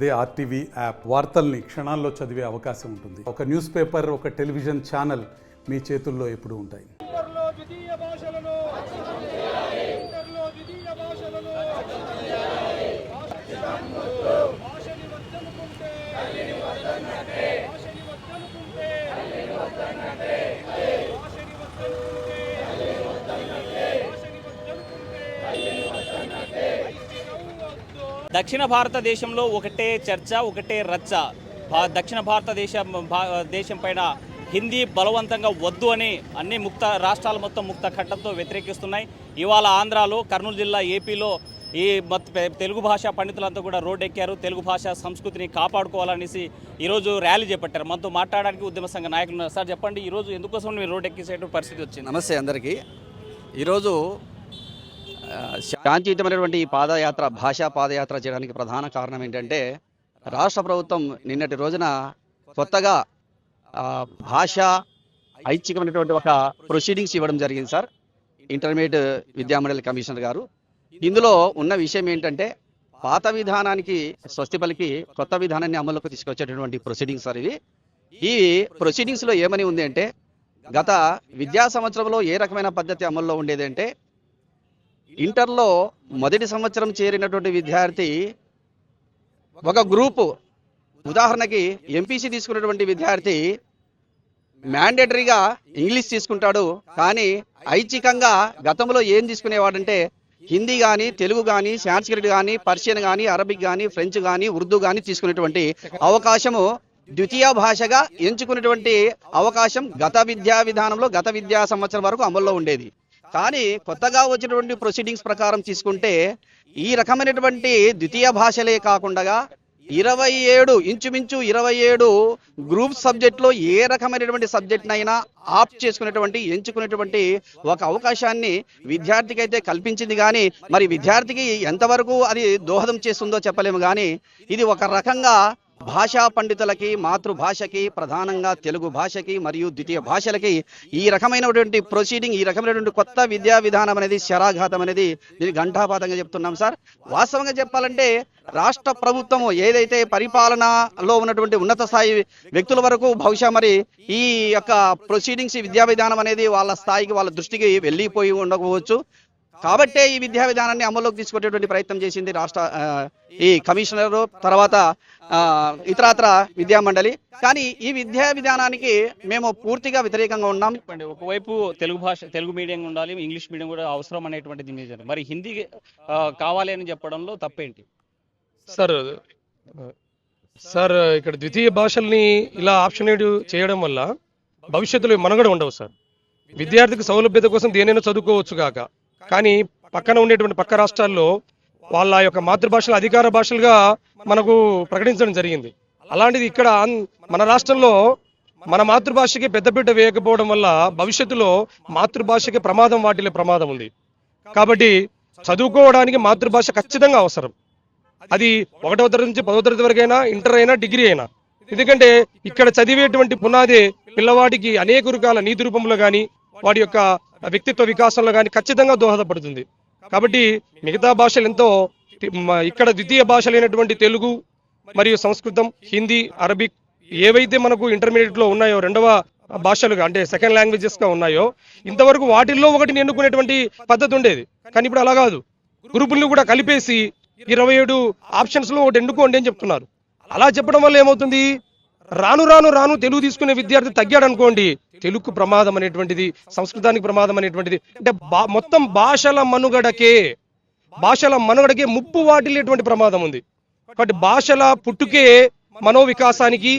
అదే RTV app వార్తల్ని క్షణాల్లో చదివే అవకాశం ఉంటుంది. ఒక న్యూస్ పేపర్, ఒక టెలివిజన్ ఛానల్ మీ చేతుల్లో ఎప్పుడూ ఉంటాయి. దక్షిణ భారతదేశంలో ఒకటే చర్చ, ఒకటే రచ్చ. దక్షిణ భారతదేశం పైన హిందీ బలవంతంగా వద్దు అని అన్ని ముక్త రాష్ట్రాలు మొత్తం ముక్త ఖడ్డంతో వ్యతిరేకిస్తున్నాయి. ఇవాళ ఆంధ్రాలో, కర్నూలు జిల్లా, ఏపీలో ఈ తెలుగు భాషా పండితులంతా కూడా రోడ్డు ఎక్కారు. తెలుగు భాష సంస్కృతిని కాపాడుకోవాలనేసి ఈరోజు ర్యాలీ చేపట్టారు. మనతో మాట్లాడడానికి ఉద్యమ సంఘ నాయకులు ఉన్నారు. సార్ చెప్పండి, ఈరోజు ఎందుకోసం మీరు రోడ్డు ఎక్కేసేటువంటి పరిస్థితి వచ్చింది? నమస్తే అందరికీ. ఈరోజు శాంతియుతమైనటువంటి ఈ పాదయాత్ర, భాషా పాదయాత్ర చేయడానికి ప్రధాన కారణం ఏంటంటే, రాష్ట్ర ప్రభుత్వం నిన్నటి రోజున కొత్తగా భాషా ఐచ్ఛికమైనటువంటి ఒక ప్రొసీడింగ్స్ ఇవ్వడం జరిగింది సార్, ఇంటర్మీడియట్ విద్యామండలి కమిషనర్ గారు. ఇందులో ఉన్న విషయం ఏంటంటే, పాత విధానానికి స్వస్తి పలికి కొత్త విధానాన్ని అమల్లోకి తీసుకొచ్చేటటువంటి ప్రొసీడింగ్స్ సార్ ఇవి. ఈ ప్రొసీడింగ్స్లో ఏమని ఉంది అంటే, గత విద్యా సంవత్సరంలో ఏ రకమైన పద్ధతి అమల్లో ఉండేది అంటే, ఇంటర్లో మొదటి సంవత్సరం చేరినటువంటి విద్యార్థి ఒక గ్రూపు, ఉదాహరణకి ఎంపీసీ తీసుకున్నటువంటి విద్యార్థి మ్యాండేటరీగా ఇంగ్లీష్ తీసుకుంటాడు. కానీ ఐచ్ఛికంగా గతంలో ఏం తీసుకునేవాడంటే, హిందీ కానీ, తెలుగు కానీ, సాంస్క్రిట్ కానీ, పర్షియన్ కానీ, అరబిక్ కానీ, ఫ్రెంచ్ కానీ, ఉర్దూ కానీ తీసుకునేటువంటి అవకాశము, ద్వితీయ భాషగా ఎంచుకునేటువంటి అవకాశం గత విద్యా విధానంలో గత విద్యా సంవత్సరం వరకు అమల్లో ఉండేది. కానీ కొత్తగా వచ్చినటువంటి ప్రొసీడింగ్స్ ప్రకారం తీసుకుంటే, ఈ రకమైనటువంటి ద్వితీయ భాషలే కాకుండా 27 ఇంచుమించు 27 గ్రూప్ సబ్జెక్టులో ఏ రకమైనటువంటి సబ్జెక్ట్నైనా ఆప్ట్ చేసుకునేటువంటి, ఎంచుకునేటువంటి ఒక అవకాశాన్ని విద్యార్థికి అయితే కల్పించింది. కానీ మరి విద్యార్థికి ఎంతవరకు అది దోహదం చేస్తుందో చెప్పలేము. కానీ ఇది ఒక రకంగా భాషా పండితులకి, మాతృభాషకి, ప్రధానంగా తెలుగు భాషకి మరియు ద్వితీయ భాషలకి ఈ రకమైనటువంటి ప్రొసీడింగ్, ఈ రకమైనటువంటి కొత్త విద్యా విధానం అనేది శరాఘాతం అనేది నేను ఘంటాపాతంగా చెప్తున్నాం సార్. వాస్తవంగా చెప్పాలంటే, రాష్ట్ర ప్రభుత్వం ఏదైతే పరిపాలనలో ఉన్నటువంటి ఉన్నత స్థాయి వ్యక్తుల వరకు బహుశా మరి ఈ యొక్క ప్రొసీడింగ్స్, విద్యా విధానం అనేది వాళ్ళ స్థాయికి, వాళ్ళ దృష్టికి వెళ్ళిపోయి ఉండకపోవచ్చు. కాబట్టే ఈ విద్యా విధానాన్ని అమల్లోకి తీసుకొచ్చేటువంటి ప్రయత్నం చేసింది రాష్ట్ర ఈ కమిషనర్, తర్వాత ఇతరత్ర విద్యామండలి. కానీ ఈ విద్యా విధానానికి మేము పూర్తిగా వ్యతిరేకంగా ఉన్నాం. ఒకవైపు తెలుగు మీడియం ఉండాలి, ఇంగ్లీష్ మీడియం కూడా అవసరం అనేటువంటిది నిజం. మరి హిందీ కావాలి అని చెప్పడంలో తప్పేంటి సార్? ఇక్కడ ద్వితీయ భాషల్ని ఇలా ఆప్షనేట్ చేయడం వల్ల భవిష్యత్తులో మనుగడ ఉండవు సార్. విద్యార్థికి సౌలభ్యత కోసం దేనైనా చదువుకోవచ్చు కాక, కానీ పక్కన ఉండేటువంటి పక్క రాష్ట్రాల్లో వాళ్ళ యొక్క మాతృభాషలు అధికార భాషలుగా మనకు ప్రకటించడం జరిగింది. అలాంటిది ఇక్కడ మన రాష్ట్రంలో మన మాతృభాషకి పెద్దపీట వేయకపోవడం వల్ల భవిష్యత్తులో మాతృభాషకి వాటిల్లే ప్రమాదం ఉంది. కాబట్టి చదువుకోవడానికి మాతృభాష ఖచ్చితంగా అవసరం. అది 1వ తరగతి నుంచి 10వ తరగతి వరకైనా, ఇంటర్ అయినా, డిగ్రీ అయినా. ఎందుకంటే ఇక్కడ చదివేటువంటి పునాది పిల్లవాడికి అనేక రకాల నీతి రూపంలో కానీ, వాడి యొక్క వ్యక్తిత్వ వికాసంలో కానీ ఖచ్చితంగా దోహదపడుతుంది. కాబట్టి మిగతా భాషలు ఎంతో, ఇక్కడ ద్వితీయ భాషలైనటువంటి తెలుగు మరియు సంస్కృతం, హిందీ, అరబిక్ ఏవైతే మనకు ఇంటర్మీడియట్లో ఉన్నాయో, 2వ భాషలుగా అంటే సెకండ్ లాంగ్వేజెస్గా ఉన్నాయో, ఇంతవరకు వాటిల్లో ఒకటిని ఎన్నుకునేటువంటి పద్ధతి ఉండేది. కానీ ఇప్పుడు అలా కాదు. గ్రూపుల్ని కూడా కలిపేసి 27 ఆప్షన్స్లో ఒకటి ఎన్నుకోండి అని చెప్తున్నారు. అలా చెప్పడం వల్ల ఏమవుతుంది, రాను రాను రాను తెలుగు తీసుకునే విద్యార్థి తగ్గాడు అనుకోండి, తెలుగు ప్రమాదం అనేటువంటిది, సంస్కృతానికి ప్రమాదం అనేటువంటిది, అంటే మొత్తం భాషల మనుగడకే ముప్పు వాటిల్లేటువంటి ప్రమాదం ఉంది. కాబట్టి భాషల పుట్టుకే మనోవికాసానికి,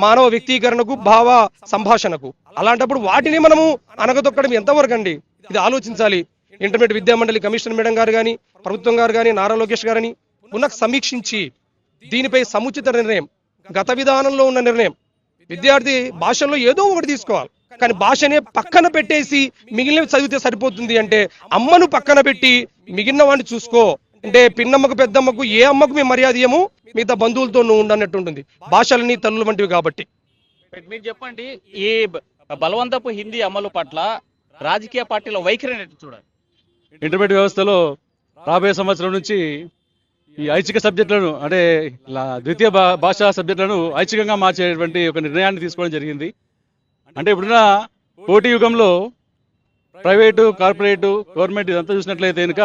మానవ వ్యక్తీకరణకు, భావ సంభాషణకు. అలాంటప్పుడు వాటిని మనము అనగదొక్కడం ఎంతవరకు అండి? ఇది ఆలోచించాలి. ఇంటర్మీడియట్ విద్యామండలి కమిషనర్ మేడం గారు కానీ, ప్రభుత్వం గారు కానీ, నారా లోకేష్ గారని పునః సమీక్షించి దీనిపై సముచిత నిర్ణయం, గత విధానంలో ఉన్న నిర్ణయం, విద్యార్థి భాషల్లో ఏదో ఒకటి తీసుకోవాలి. కానీ భాషనే పక్కన పెట్టేసి మిగిలినవి చదివితే సరిపోతుంది అంటే, అమ్మను పక్కన పెట్టి మిగిలిన వాడిని చూసుకో అంటే, పిన్నమ్మకు పెద్దమ్మకు ఏ అమ్మకు మేము మర్యాద ఇయ్యము, మిగతా బంధువులతో నువ్వు ఉండన్నట్టు ఉంటుంది. భాషలని తల్లులు వంటివి కాబట్టి. మీరు చెప్పండి, ఈ బలవంతపు హిందీ అమలు పట్ల రాజకీయ పార్టీల వైఖరి చూడాలి. ఇంటర్మీడియట్ వ్యవస్థలో రాబోయే సంవత్సరం నుంచి ఈ ఐచ్ఛిక సబ్జెక్టులను అంటే ద్వితీయ భాషా సబ్జెక్టులను ఐచ్ఛికంగా మార్చేటువంటి ఒక నిర్ణయాన్ని తీసుకోవడం జరిగింది. అంటే ఇప్పుడున్న పోటీ యుగంలో ప్రైవేటు, కార్పొరేటు, గవర్నమెంట్ ఇదంతా చూసినట్లయితే కనుక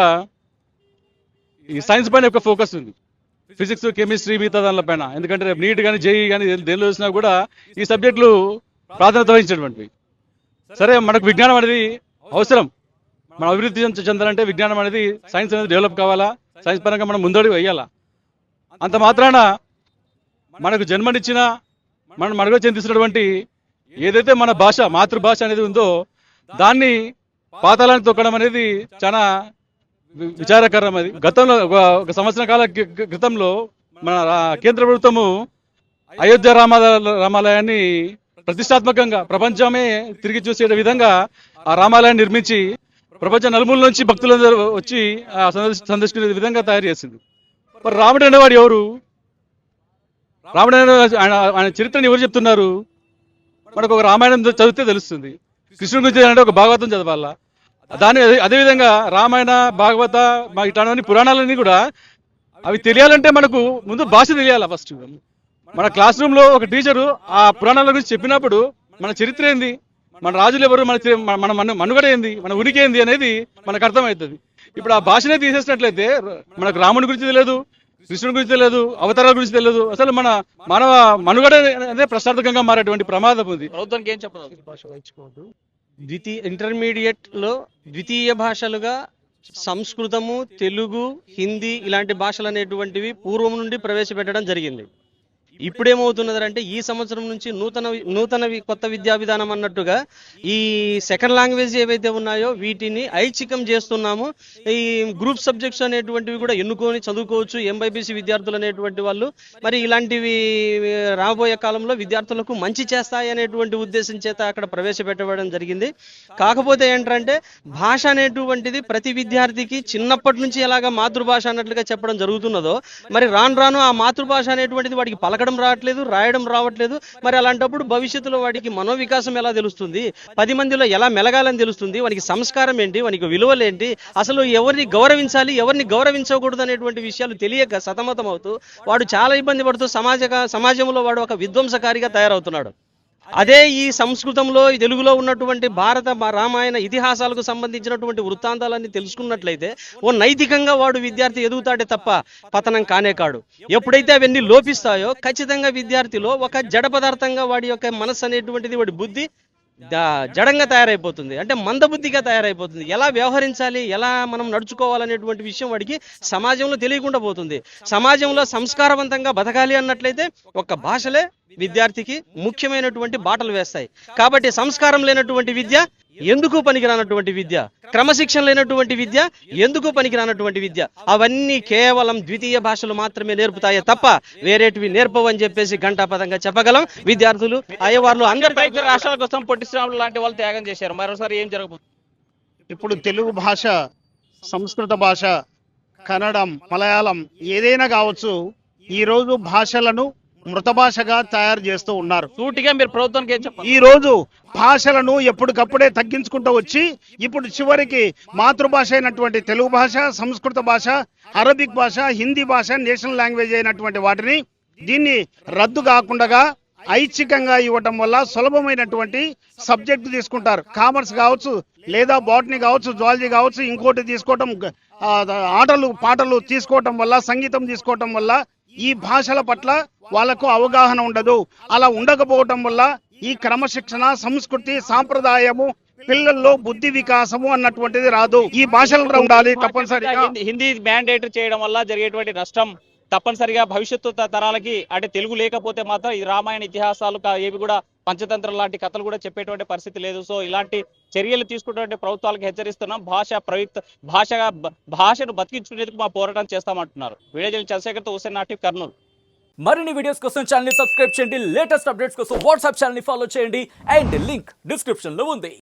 ఈ సైన్స్ పైన ఒక ఫోకస్ ఉంది. ఫిజిక్స్, కెమిస్ట్రీ, మిగతా దానిపైన. ఎందుకంటే రేపు నీట్ కానీ, జేఈ కానీ దేనిలో చూసినా కూడా ఈ సబ్జెక్టులు ప్రాధాన్యత వహించినటువంటివి. సరే, మనకు విజ్ఞానం అనేది అవసరం. మనం అభివృద్ధి చెందాలంటే విజ్ఞానం అనేది, సైన్స్ అనేది డెవలప్ కావాలా, సైన్స్ పరంగా మనం ముందడుగు వేయాలా. అంత మాత్రాన మనకు జన్మనిచ్చిన, మనం మనుగడ చెందిస్తున్నటువంటి ఏదైతే మన భాష, మాతృభాష అనేది ఉందో దాన్ని పాతాళానికి తొక్కడం అనేది చాలా విచారకరం. అది గతంలో ఒక సంవత్సర కాల క్రితంలో మన కేంద్ర ప్రభుత్వము అయోధ్య రామాలయాన్ని ప్రతిష్టాత్మకంగా ప్రపంచమే తిరిగి చూసే విధంగా ఆ రామాలయాన్ని నిర్మించి ప్రపంచ నలుమూల నుంచి భక్తులందరూ వచ్చి సందర్శించే విధంగా తయారు చేసింది. మరి రాముడు అనేవాడు ఎవరు? రాముడు అనే ఆయన చరిత్రను ఎవరు చెప్తున్నారు? మనకు ఒక రామాయణం చదివితే తెలుస్తుంది. కృష్ణుడి గురించి అంటే ఒక భాగవతం చదవాలా. దాని అదేవిధంగా రామాయణ, భాగవత, ఇట్లాంటి పురాణాలన్నీ కూడా అవి తెలియాలంటే మనకు ముందు భాష తెలియాలా. ఫస్ట్ మన క్లాస్ రూమ్ లో ఒక టీచరు ఆ పురాణాల గురించి చెప్పినప్పుడు మన చరిత్ర ఏంది, మన రాజులు ఎవరు, మన మనుగడ ఏంది, మన ఉనికి ఏంది అనేది మనకు అర్థమవుతుంది. ఇప్పుడు ఆ భాషనే తీసేసినట్లయితే మనకు రాముడి గురించి తెలియదు, కృష్ణుడి గురించి తెలియదు, అవతారాల గురించి తెలియదు. అసలు మన మానవ మనుగడ అనేది ప్రశ్నార్థకంగా మారేటువంటి ప్రమాదం ఉంది. ప్రభుత్వానికి ఏం చెప్పదు? ఇంటర్మీడియట్లో ద్వితీయ భాషలుగా సంస్కృతము, తెలుగు, హిందీ ఇలాంటి భాషలు అనేటువంటివి పూర్వం నుండి ప్రవేశపెట్టడం జరిగింది. ఇప్పుడేమవుతున్నదంటే ఈ సంవత్సరం నుంచి నూతన కొత్త విద్యా విధానం అన్నట్టుగా ఈ సెకండ్ లాంగ్వేజ్ ఏవైతే ఉన్నాయో వీటిని ఐచ్ఛికం చేస్తున్నాము. ఈ గ్రూప్ సబ్జెక్ట్స్ అనేటువంటివి కూడా ఎన్నుకొని చదువుకోవచ్చు ఎంబైబీసీ విద్యార్థులు అనేటువంటి వాళ్ళు. మరి ఇలాంటివి రాబోయే కాలంలో విద్యార్థులకు మంచి చేస్తాయి అనేటువంటి ఉద్దేశం చేత అక్కడ ప్రవేశపెట్టడం జరిగింది. కాకపోతే ఏంటంటే భాష అనేటువంటిది ప్రతి విద్యార్థికి చిన్నప్పటి నుంచి ఎలాగా మాతృభాష అన్నట్లుగా చెప్పడం జరుగుతున్నదో మరి రాను రాను ఆ మాతృభాష అనేటువంటిది వాడికి పలకడం రావట్లేదు, రాయడం రావట్లేదు. మరి అలాంటప్పుడు భవిష్యత్తులో వాడికి మనోవికాసం ఎలా తెలుస్తుంది, 10 మందిలో ఎలా మెలగాలని తెలుస్తుంది, వానికి సంస్కారం ఏంటి, వానికి విలువలేంటి, అసలు ఎవరిని గౌరవించాలి, ఎవరిని గౌరవించకూడదు అనేటువంటి విషయాలు తెలియక సతమతం అవుతూ వాడు చాలా ఇబ్బంది పడుతూ సమాజంలో వాడు ఒక విధ్వంసకారిగా తయారవుతున్నాడు. అదే ఈ సంస్కృతంలో, తెలుగులో ఉన్నటువంటి భారత రామాయణ ఇతిహాసాలకు సంబంధించినటువంటి వృత్తాంతాలన్నీ తెలుసుకున్నట్లయితే ఓ నైతికంగా వాడు విద్యార్థి ఎదుగుతాడే తప్ప పతనం కానే కాడు. ఎప్పుడైతే అవన్నీ లోపిస్తాయో ఖచ్చితంగా విద్యార్థిలో ఒక జడ పదార్థంగా వాడి యొక్క మనస్సు అనేటువంటిది, వాడి బుద్ధి జడంగా తయారైపోతుంది. అంటే మందబుద్ధిగా తయారైపోతుంది. ఎలా వ్యవహరించాలి, ఎలా మనం నడుచుకోవాలనేటువంటి విషయం వాడికి సమాజంలో తెలియకుండా పోతుంది. సమాజంలో సంస్కారవంతంగా బతకాలి అన్నట్లయితే ఒక్క భాషలే విద్యార్థికి ముఖ్యమైనటువంటి బాటలు వేస్తాయి. కాబట్టి సంస్కారం లేనటువంటి విద్య ఎందుకు పనికిరానటువంటి విద్య, క్రమశిక్షణ లేనటువంటి విద్య ఎందుకు పనికిరానటువంటి విద్య, అవన్నీ కేవలం ద్వితీయ భాషలు మాత్రమే నేర్పుతాయే తప్ప వేరేటివి నేర్పవని చెప్పేసి ఘంటాపథంగా చెప్పగలం. విద్యార్థులు, అయ్యవార్లు అందరి రాష్ట్రాల కోసం పొట్టి శ్రీరాములు లాంటి వాళ్ళు త్యాగం చేశారు. మరోసారి ఏం జరగబోతుంది? ఇప్పుడు తెలుగు భాష, సంస్కృత భాష, కన్నడం, మలయాళం ఏదైనా కావచ్చు, ఈరోజు భాషలను మృత భాషగా తయారు చేస్తూ ఉన్నారు. సూటిగా మీరు ప్రభుత్వానికి ఏం చెప్పాలి? ఈ రోజు భాషలను ఎప్పటికప్పుడే తగ్గించుకుంటూ వచ్చి ఇప్పుడు చివరికి మాతృభాష అయినటువంటి తెలుగు భాష, సంస్కృత భాష, అరబిక్ భాష, హిందీ భాష నేషనల్ లాంగ్వేజ్ అయినటువంటి వాటిని దీన్ని రద్దు కాకుండా ఐచ్ఛికంగా ఇవ్వటం వల్ల సులభమైనటువంటి సబ్జెక్టు తీసుకుంటారు. కామర్స్ కావచ్చు, లేదా బాటనీ కావచ్చు, జువాలజీ కావచ్చు, ఇంకోటి తీసుకోవటం, ఆటలు పాటలు తీసుకోవటం వల్ల, సంగీతం తీసుకోవటం వల్ల ఈ భాషల పట్ల వాళ్లకు అవగాహన ఉండదు. అలా ఉండకపోవటం వల్ల ఈ క్రమశిక్షణ, సంస్కృతి, సాంప్రదాయము, పిల్లల్లో బుద్ధి వికాసము అన్నటువంటిది రాదు. ఈ భాషల్లో ఉండాలి తప్పనిసరిగా. హిందీ మ్యాండేట్ చేయడం వల్ల జరిగేటువంటి నష్టం తప్పనిసరిగా భవిష్యత్తు తరాలకి, అంటే తెలుగు లేకపోతే మాత్రం ఈ రామాయణ ఇతిహాసాలు ఏవి కూడా పంచతంత్రం లాంటి కథలు కూడా చెప్పేటువంటి పరిస్థితి లేదు. సో ఇలాంటి చర్యలు తీసుకున్నటువంటి ప్రభుత్వాలకు హెచ్చరిస్తున్నాం. భాషను బతికించుకునేందుకు మా పోరాటం చేస్తామంటున్నారు. వీడియో చంద్రశేఖర్తో హుసేన్ నాటివ్, కర్నూలు. మరిన్ని వీడియోస్ కోసం ఛానల్ ని సబ్స్క్రైబ్ చేయండి. లేటెస్ట్ అప్డేట్స్ కోసం వాట్సాప్ ఛానల్ ని ఫాలో చేయండి. అండ్ లింక్ డిస్క్రిప్షన్ లో ఉంది.